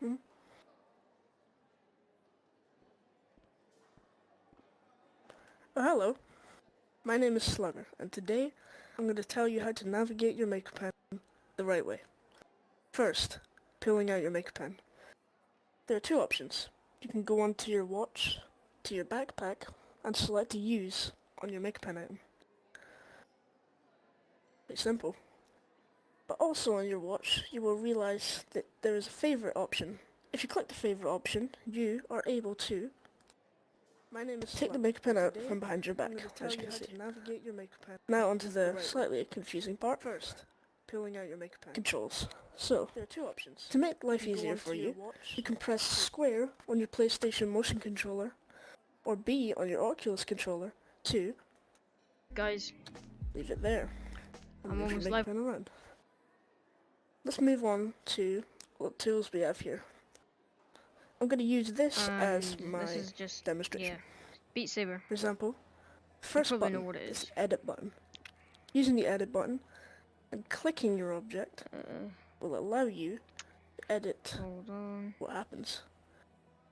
Oh, hello. My name is Slugger, and today I'm going to tell you how to navigate your makeup pen the right way. First, peeling out your makeup pen. There are two options. You can go onto your watch, to your backpack, and select Use on your makeup pen item. It's simple. But also on your watch, you will realize that there is a favorite option. If you click the favorite option, you are able to take the makeup pen out from behind your back, as you can see. Now onto the slightly confusing part. First, peeling out your makeup pen. Controls. So, there are two options. To make life easier for you, you can press square on your PlayStation motion controller, or B on your Oculus controller, to guys, leave it there. And I'm move your almost makeup live. pen around. Let's move on to what tools we have here. I'm going to use this as my this is just demonstration. Yeah, Beat Saber. For example, first probably button know what it is is. the edit button. Using the edit button and clicking your object will allow you to edit what happens.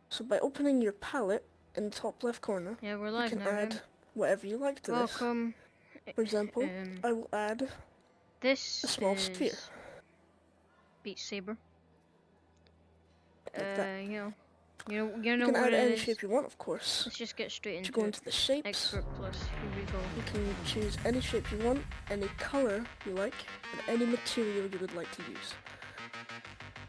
So by opening your palette in the top left corner, Yeah, we're you live can now. add whatever you like to Welcome. this. For example, I will add This a small is sphere. Beat Saber. Like that. You You know can what add it any is. shape you want, of course. Let's just get straight into To go it. into the shapes, Expert Plus. Here we go. you can choose any shape you want, any color you like, and any material you would like to use.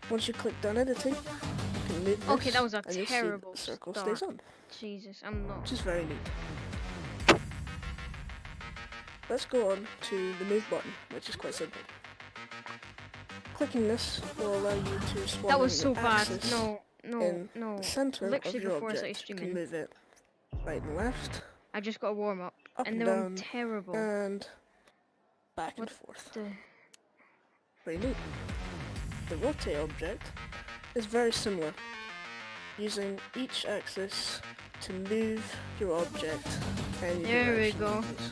Once you click done editing, you can move this, Okay, that was a and you'll see terrible the circle start. stays on. Jesus, I'm not. Which is very neat. Let's go on to the move button, which is quite simple. Clicking this will allow you to spawn That was in so your bad. axis No. in the center Literally of your before I started object. You streaming, can move it right and left, I just got a warm up, up and and they down, were terrible. and back and What forth. the? Pretty neat. The rotate object is very similar, using each axis to move your object any There we direction go. you choose.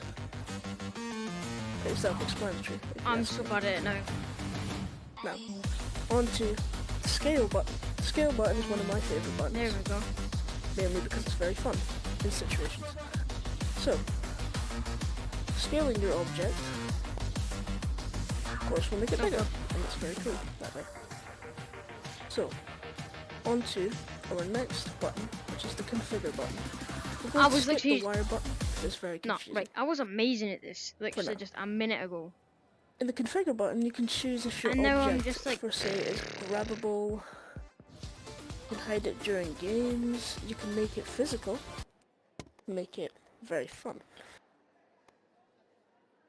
Pretty self-explanatory. I'm so bad at it now. Now, on to the scale button. The scale button is one of my favourite buttons. There we go. Mainly because it's very fun in situations. So, scaling your object, of course, will make it bigger, and it's very cool that way. So, on to our next button, which is the configure button. I was literally the wire button. It's very no confusing. right. I was amazing at this. Literally just a minute ago. In the configure button, you can choose if your And now I'm object, just like, for say, is grabbable. You can hide it during games. You can make it physical. Make it very fun.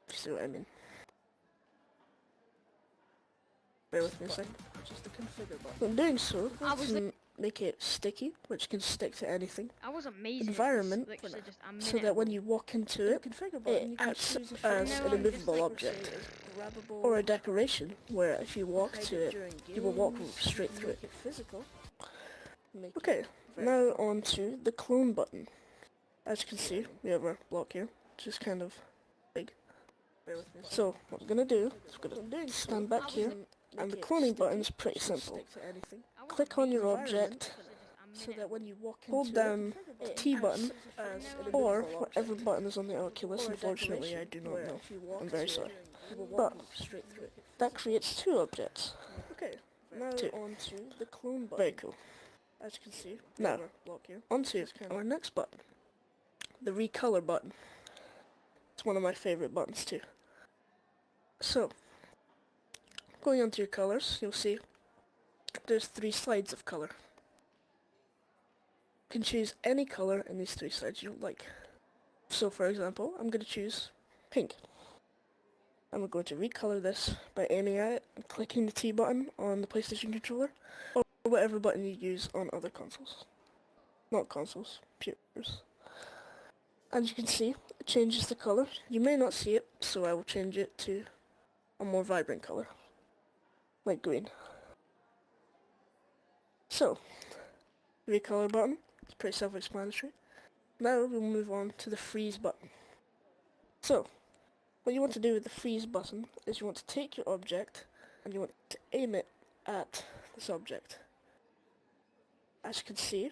You see what I mean? Bear with me a second. Which is the configure button. In doing so, you can make it sticky, which can stick to anything. I was amazing. Environment, At this, just a minute so that when you walk into it, it acts as an immovable object. Or a decoration, where if you walk to it, you will walk straight through it. Okay, now on to the clone button. As you can see, we have our block here, which is kind of big. So, what I'm going to do is I'm going to stand back here, and the cloning button is pretty simple. Click on your object, so that when you hold down the T button, or whatever button is on the Oculus. Unfortunately, I do not know. I'm very sorry. But that creates two objects. Okay, now onto the clone button. Very cool. As you can see, now onto our next button, the recolor button. It's one of my favorite buttons too. So, going onto your colors, you'll see there's 3 slides of color. You can choose any color in these 3 slides you like. So for example, I'm going to choose pink. And we're going to recolor this by aiming at it and clicking the T button on the PlayStation controller, or whatever button you use on other consoles. Not consoles, computers. As you can see, it changes the color. You may not see it, so I will change it to a more vibrant color, like green. So, recolor button, it's pretty self-explanatory. Now we'll move on to the freeze button. So, what you want to do with the freeze button is you want to take your object and you want to aim it at this object. as you can see,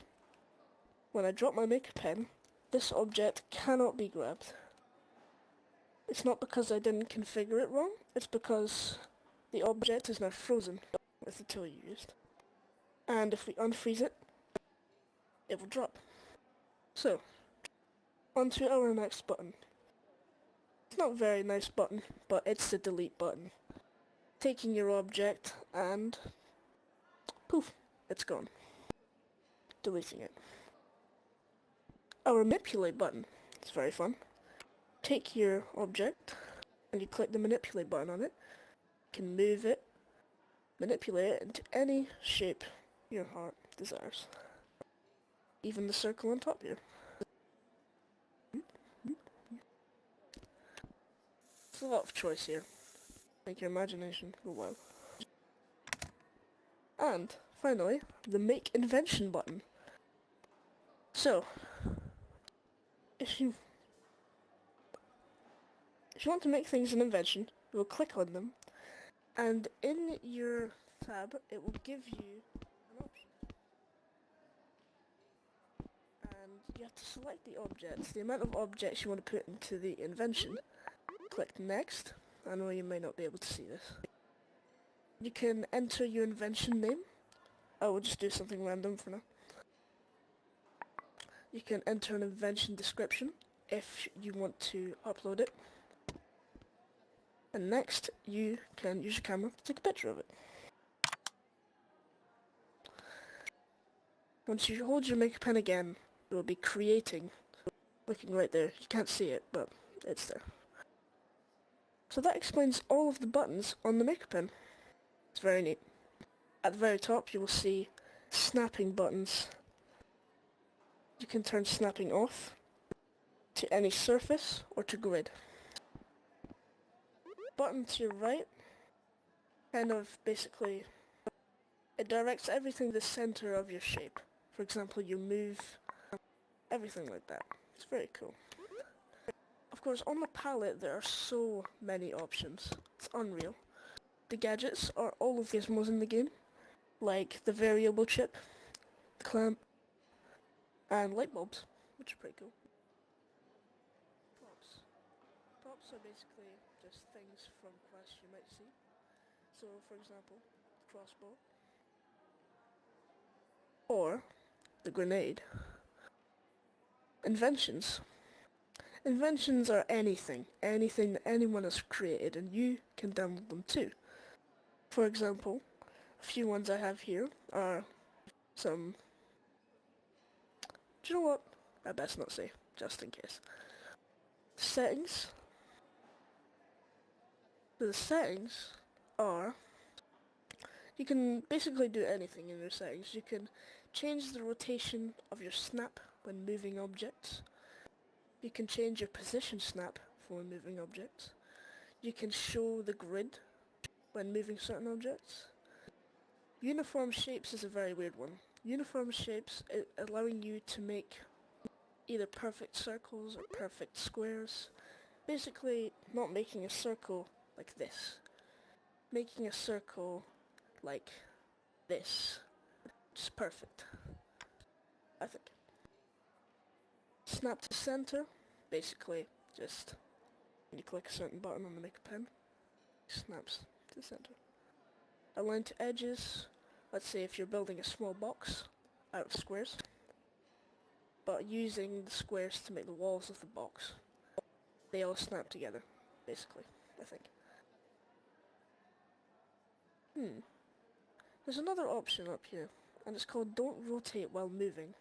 when I drop my maker pen, this object cannot be grabbed. It's not because I didn't configure it wrong, it's because the object is now frozen with the tool you used. And if we unfreeze it, it will drop. So, onto our next button. It's not a very nice button, but it's the delete button. Taking your object and poof, it's gone. Deleting it. Our manipulate button. It's very fun. Take your object and you click the manipulate button on it. You can move it, manipulate it into any shape your heart desires. Even the circle on top here. There's a lot of choice here. Make your imagination go wild. And finally, the make invention button. So, if you want to make things an invention, you will click on them, and in your tab, it will give you an option. And you have to select the objects, the amount of objects you want to put into the invention. Click next. I know you may not be able to see this. You can enter your invention name. I will just do something random for now. You can enter an invention description if you want to upload it. And next, you can use your camera to take a picture of it. Once you hold your maker pen again, it will be creating. Looking right there. You can't see it, but it's there. So that explains all of the buttons on the maker pen. It's very neat. At the very top, you will see snapping buttons. You can turn snapping off to any surface or to grid. Button to your right, kind of basically, it directs everything to the center of your shape. For example, you move, everything like that. It's very cool. Of course, on the palette there are so many options. It's unreal. The gadgets are all of the gizmos in the game, like the variable chip, the clamp, and light bulbs, which are pretty cool. Props. Props are basically just things from quests you might see. So, for example, the crossbow, or the grenade. Inventions. Inventions are anything that anyone has created, and you can download them too. For example, a few ones I have here are some... Do you know what? I best not say, just in case. Settings. The settings are... You can basically do anything in your settings. You can change the rotation of your snap when moving objects. You can change your position snap for moving objects. You can show the grid when moving certain objects. Uniform shapes is a very weird one. Uniform shapes allowing you to make either perfect circles or perfect squares. Basically, not making a circle like this. Making a circle like this. Just perfect, I think. Snap to center, basically just when you click a certain button on the maker pen, it snaps to center. Align to edges, let's say if you're building a small box out of squares, but using the squares to make the walls of the box. They all snap together, basically, I think. There's another option up here, and it's called Don't Rotate While Moving.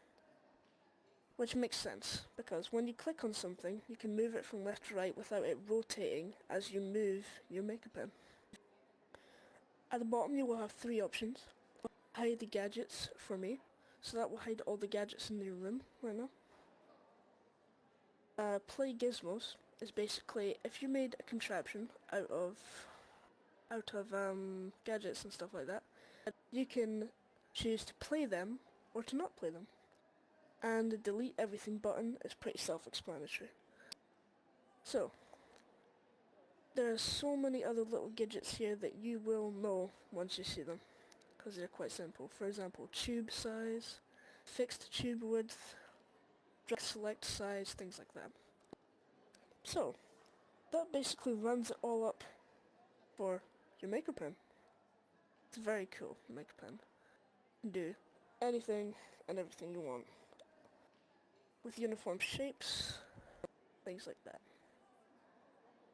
Which makes sense, because when you click on something, you can move it from left to right without it rotating as you move your maker pen. At the bottom you will have three options. Hide the gadgets for me, so that will hide all the gadgets in your room right now. Play gizmos is basically, if you made a contraption out of gadgets and stuff like that, you can choose to play them or to not play them. And the delete everything button is pretty self-explanatory. So, there are so many other little gadgets here that you will know once you see them, because they're quite simple. For example, tube size, fixed tube width, select size, things like that. So, that basically runs it all up for your maker pen. It's very cool, maker pen. You can do anything and everything you want. With uniform shapes, things like that.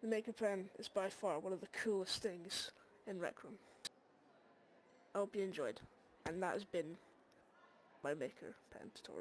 The maker pen is by far one of the coolest things in Recroom. I hope you enjoyed, and that has been my maker pen tutorial.